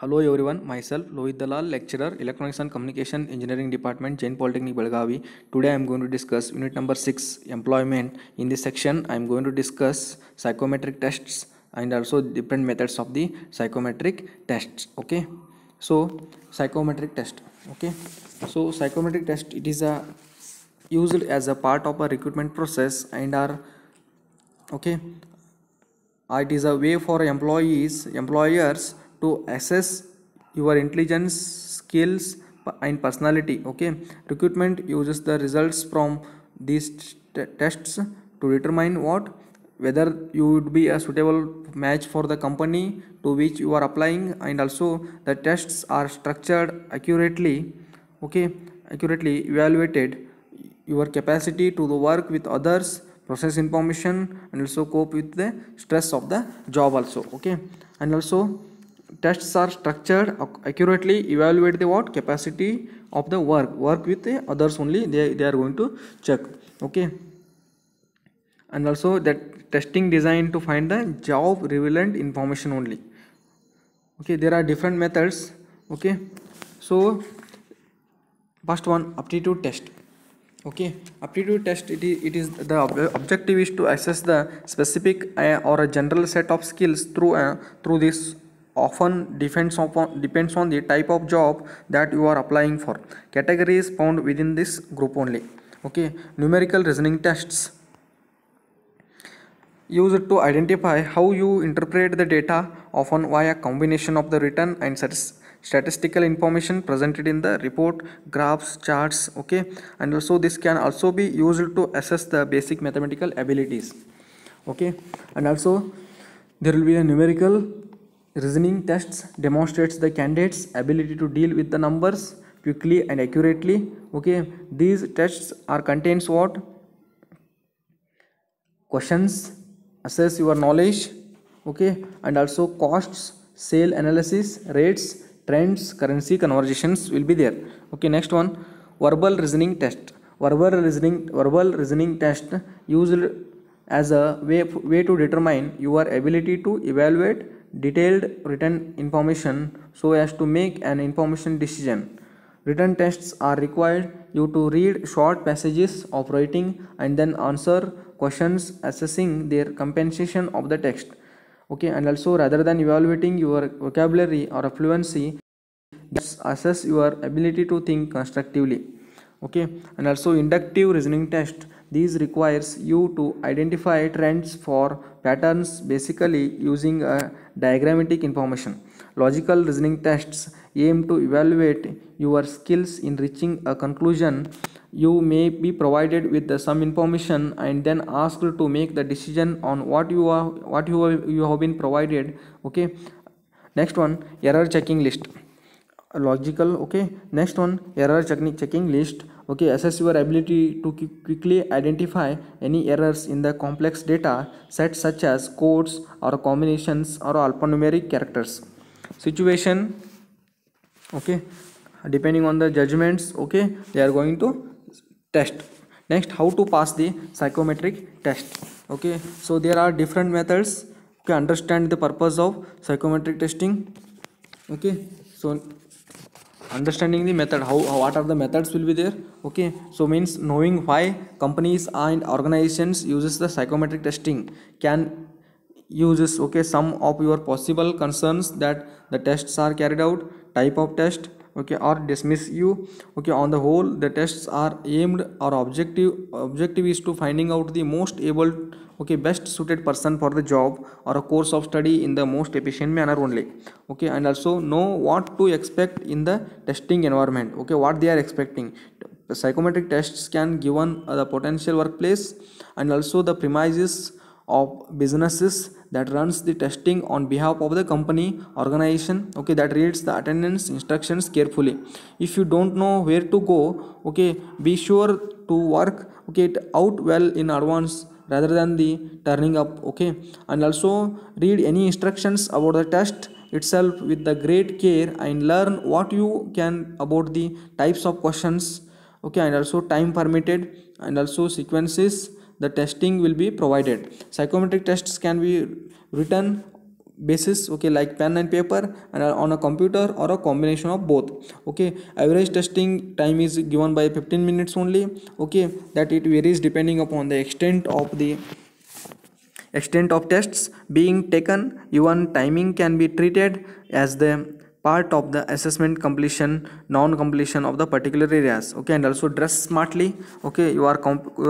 Hello everyone, myself Lohit Dalal, lecturer, Electronics and Communication Engineering Department, Jain Polytechnic, Belgavi. Today I am going to discuss unit number 6, employment. In this section, I am going to discuss psychometric tests and also different methods of the psychometric tests. Okay, so psychometric test. Okay, so psychometric test, it is used as a part of a recruitment process and are okay. It is a way for employers to assess your intelligence, skills, and personality. Okay, recruitment uses the results from these tests to determine whether you would be a suitable match for the company to which you are applying, and also the tests are structured accurately. Okay, accurately evaluated your capacity to work with others, process information, and also cope with the stress of the job also. Okay, and also tests are structured accurately evaluate the capacity of the work with the others only, they are going to check. Okay, and also that testing designed to find the job relevant information only. Okay, there are different methods. Okay, so first one, aptitude test. Okay, aptitude test, it is the objective is to assess the specific or a general set of skills through this often depends on the type of job that you are applying for. Categories found within this group only. Okay, numerical reasoning tests used to identify how you interpret the data, often via combination of the written and statistical information presented in the report, graphs, charts. Okay, and also this can also be used to assess the basic mathematical abilities. Okay, and also there will be a numerical reasoning tests demonstrates the candidate's ability to deal with the numbers quickly and accurately. Okay, these tests are contains questions assess your knowledge. Okay, and also costs, sale analysis, rates, trends, currency conversations will be there. Okay, next one, verbal reasoning test. Verbal reasoning test used as a way to determine your ability to evaluate detailed written information so as to make an information decision. Written tests are required you to read short passages of writing and then answer questions assessing their compensation of the text. Okay, and also rather than evaluating your vocabulary or fluency, just assess your ability to think constructively. Okay, and also inductive reasoning test, these requires you to identify trends for patterns basically using a diagrammatic information. Logical reasoning tests aim to evaluate your skills in reaching a conclusion. You may be provided with some information and then asked to make the decision on you have been provided. Okay, next one, error checking list. Logical. Okay, next one, error checking list. Okay, assess your ability to quickly identify any errors in the complex data sets such as codes or combinations or alphanumeric characters. Situation. Okay, depending on the judgments, okay, they are going to test. Next, how to pass the psychometric test. Okay, so there are different methods. Okay, understand the purpose of psychometric testing. Okay, so understanding the method, how what are the methods will be there. Okay, so means knowing why companies and organizations uses the psychometric testing can uses. Okay, some of your possible concerns that the tests are carried out, type of test. Okay, or dismiss you. Okay, on the whole the tests are aimed or objective is to finding out the most able, okay, best suited person for the job or a course of study in the most efficient manner only. Okay, and also know what to expect in the testing environment. Okay, what they are expecting. The psychometric tests can given the potential workplace and also the premises of businesses that runs the testing on behalf of the company organization. Okay, that reads the attendance instructions carefully. If you don't know where to go, okay, be sure to work, okay, it out well in advance rather than the turning up. Okay, and also read any instructions about the test itself with the great care and learn what you can about the types of questions. Okay, and also time permitted and also sequences the testing will be provided. Psychometric tests can be written basis, okay, like pen and paper, and on a computer, or a combination of both. Okay, average testing time is given by 15 minutes only. Okay, that it varies depending upon the extent of tests being taken. Even timing can be treated as the part of the assessment completion, non-completion of the particular areas. Okay, and also dress smartly. Okay, you are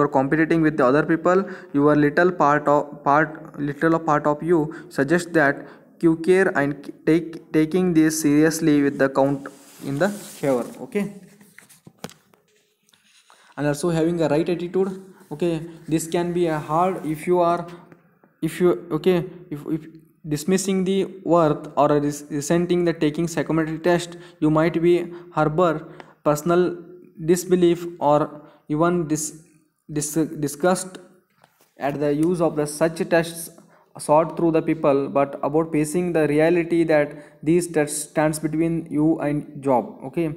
competing with the other people. Your little part of you suggests that you care and taking this seriously with the count in the favor. Okay, and also having a right attitude. Okay, this can be a hard if you are, if you okay if dismissing the worth or resenting the taking psychometric test, you might be harbor personal disbelief or even disgust at the use of the such tests sought through the people, but about facing the reality that these tests stands between you and job. Okay,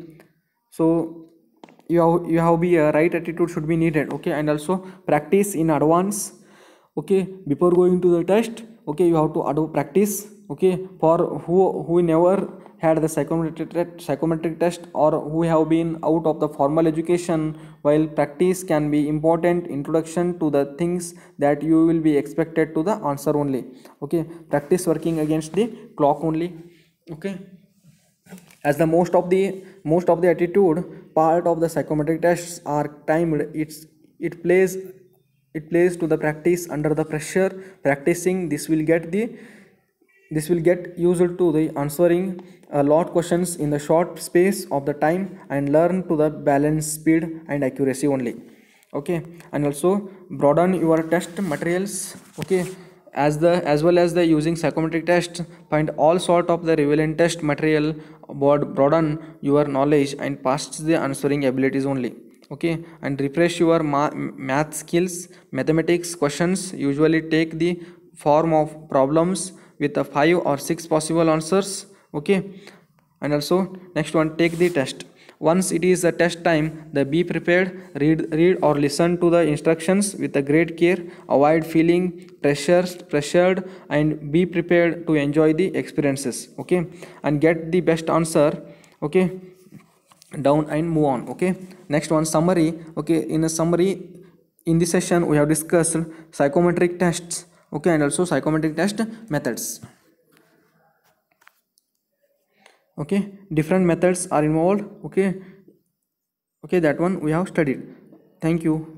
so you have be a right attitude should be needed. Okay, and also practice in advance. Okay, before going to the test, okay, you have to practice. Okay, for who never had the psychometric test, or who have been out of the formal education, while practice can be important introduction to the things that you will be expected to the answer only. Okay, practice working against the clock only. Okay, as the most of the attitude part of the psychometric tests are timed. It plays to the practice under the pressure. Practicing this will get used to the answering a lot questions in the short space of the time, and learn to the balance speed and accuracy only. Okay, and also broaden your test materials. Okay, as well as the using psychometric test, find all sort of the relevant test material, broaden your knowledge and past the answering abilities only. Okay, and refresh your math skills. Mathematics questions usually take the form of problems with a 5 or 6 possible answers. Okay, and also next one, take the test. Once it is a test time, the be prepared, read or listen to the instructions with a great care. Avoid feeling pressured, and be prepared to enjoy the experiences. Okay, and get the best answer. Okay, down and move on. Okay, next one, summary. Okay, in a summary, in this session we have discussed psychometric tests. Okay, and also psychometric test methods. Okay, different methods are involved. Okay, that one we have studied. Thank you.